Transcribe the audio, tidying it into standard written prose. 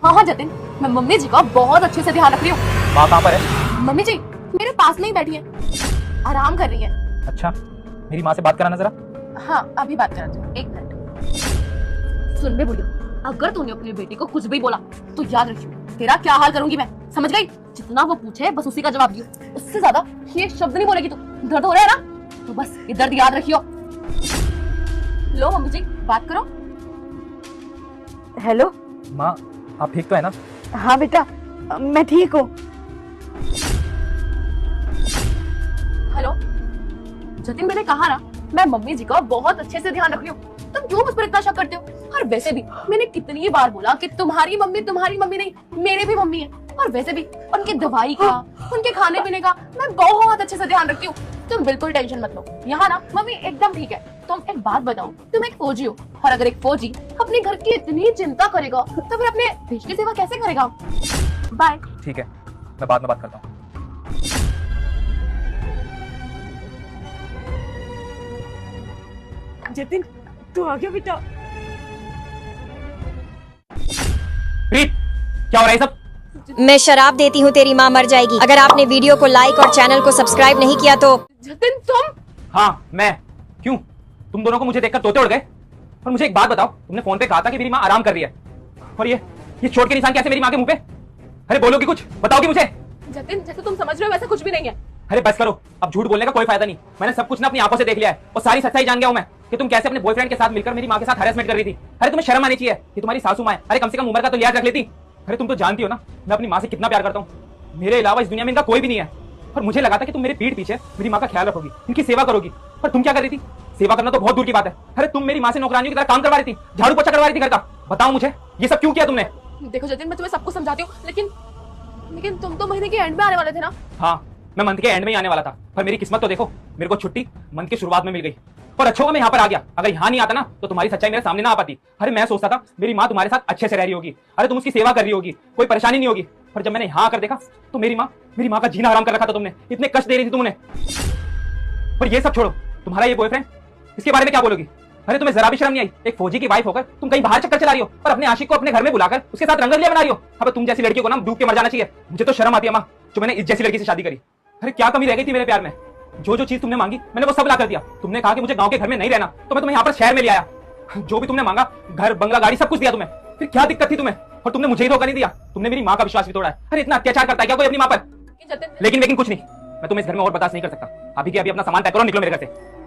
हाँ हाँ जतिन, मैं मम्मी जी का बहुत अच्छे से ध्यान रख रही हूँ। माँ कहाँ पर है? मम्मी जी मेरे पास में ही बैठी है, आराम कर रही है। अच्छा, मेरी माँ से बात कराना जरा। हाँ अभी बात करा दो, एक मिनट। सुन बे बुढ़िया, अगर तूने अपनी बेटी को कुछ भी बोला तो याद रखियो तेरा क्या हाल करूंगी मैं, समझ गई? जितना वो पूछे बस उसी का जवाब दियो, उससे ज्यादा ये शब्द नहीं बोलेगी तू। दर्द हो रहा है ना, तो बस ये दर्द याद रखियो। लो मम्मी जी बात करो। हेलो। माँ आप ठीक तो है ना? हाँ बेटा, मैं ठीक हूँ। हेलो जतिन, मैंने कहा ना मैं मम्मी जी का बहुत अच्छे से ध्यान रख रही हूँ, तुम क्यों मुझ पर इतना शक करते हो? और वैसे भी मैंने कितनी बार बोला कि तुम्हारी मम्मी नहीं, मेरी भी मम्मी है। और वैसे भी उनकी दवाई का, उनके खाने पीने का मैं बहुत अच्छे से ध्यान रखती हूँ, तुम बिल्कुल टेंशन मत लो। यहाँ ना मम्मी एकदम ठीक है। तुम एक बात बताओ, तुम एक फौजी हो, और अगर एक फौजी अपने घर की इतनी चिंता करेगा तो फिर अपने देश की सेवा कैसे करेगा? बाय। ठीक है, मैं बाद में बात करता हूँ। जतिन तू आ गया बेटा। प्रीत, क्या हो रहा है सब? मैं शराब देती हूँ, तेरी माँ मर जाएगी। अगर आपने वीडियो को लाइक और चैनल को सब्सक्राइब नहीं किया तो। जतिन तुम? हाँ मैं। क्यों, तुम दोनों को मुझे देखकर तोते उड़ गए? और मुझे एक बात बताओ, तुमने फोन पे कहा था कि मेरी माँ आराम कर रही है, और ये चोट के निशान कैसे मेरी माँ के मुंह पे? अरे बोलोगी कुछ, बताओगी मुझे? जतिन जैसे तुम समझ रहे हो वैसा कुछ भी नहीं है। अरे बस करो, अब झूठ बोलने का कोई फायदा नहीं। मैंने सब कुछ ना अपनी आंखों से देख लिया है, और सारी सच्चाई जान गया हूं मैं कि तुम कैसे अपने बॉयफ्रेंड के साथ मिलकर मेरी माँ के साथ हैरेसमेंट कर रही थी। अरे तुम्हें शर्म आनी चाहिए कि तुम्हारी सासू माँ है। अरे कम से कम उम्र का तो लिहाज रख लेती। अरे तुम तो जानती हो ना मैं अपनी माँ से कितना प्यार करता हूँ। मेरे अलावा इस दुनिया में इनका कोई भी नहीं है, और मुझे लगा था कि तुम मेरे पीठ पीछे मेरी माँ का ख्याल रखोगी, इनकी सेवा करोगी। पर तुम क्या कर रही थी? सेवा करना तो बहुत दूर की बात है। अरे तुम मेरी माँ से नौकरानियों की तरह काम करवा रही थी, झाड़ू पोछा करवा रही थी घर का। बताओ मुझे ये सब क्यों किया तुमने? देखो जतिन, मैं तुम्हें सब कुछ समझाती हूँ, लेकिन तुम तो महीने के एंड में आने वाले थे ना। हाँ मैं मंथ के एंड में ही आने वाला था, पर मेरी किस्मत तो देखो, मेरे को छुट्टी मंथ की शुरुआत में मिल गई। और अच्छा हुआ मैं यहाँ पर आ गया, अगर यहाँ नहीं आता ना तो तुम्हारी सच्चाई मेरे सामने ना आ पाती। अरे मैं सोचता था मेरी माँ तुम्हारे साथ अच्छे से रह रही होगी, अरे तुम उसकी सेवा कर रही होगी, कोई परेशानी नहीं होगी। पर जब मैंने यहाँ आकर देखा तो मेरी माँ का जीना हराम कर रखा था तुमने, इतने कष्ट दे रही थी तुमने। पर ये सब छोड़ो, तुम्हारा ये बॉयफ्रेंड, इसके बारे में क्या बोलोगी? अरे तुम्हें जरा भी शर्म नहीं आई? एक फौजी की वाइफ होकर तुम कहीं बाहर चक्कर चला रही हो, और अपने आशिक को अपने घर में बुलाकर उसके साथ रंगरलिया बना रही हो। अब तुम जैसी लड़कियों को ना डूब के मर जाना चाहिए। मुझे तो शर्म आती है माँ, जो मैंने इस जैसी लड़की से शादी करी। अरे क्या कमी रह गई थी मेरे प्यार में? जो चीज तुमने मांगी मैंने वो सब ला कर दिया। तुमने कहा कि मुझे गांव के घर में नहीं रहना, तो मैं तुम्हें यहाँ पर शहर में ले आया। जो भी तुमने मांगा, घर बंगला गाड़ी सब कुछ दिया तुम्हें। फिर क्या दिक्कत थी तुम्हें? और तुमने मुझे ही धोखा नहीं दिया, तुमने मेरी माँ का विश्वास भी तोड़ा है। अरे इतना अत्याचार करता है क्या कोई अपनी माँ पर? लेकिन कुछ नहीं, मैं तुम्हें इस घर में और बर्दाश्त नहीं कर सकता। अभी के अभी अपना सामान पैक करो, निकलो मेरे घर से।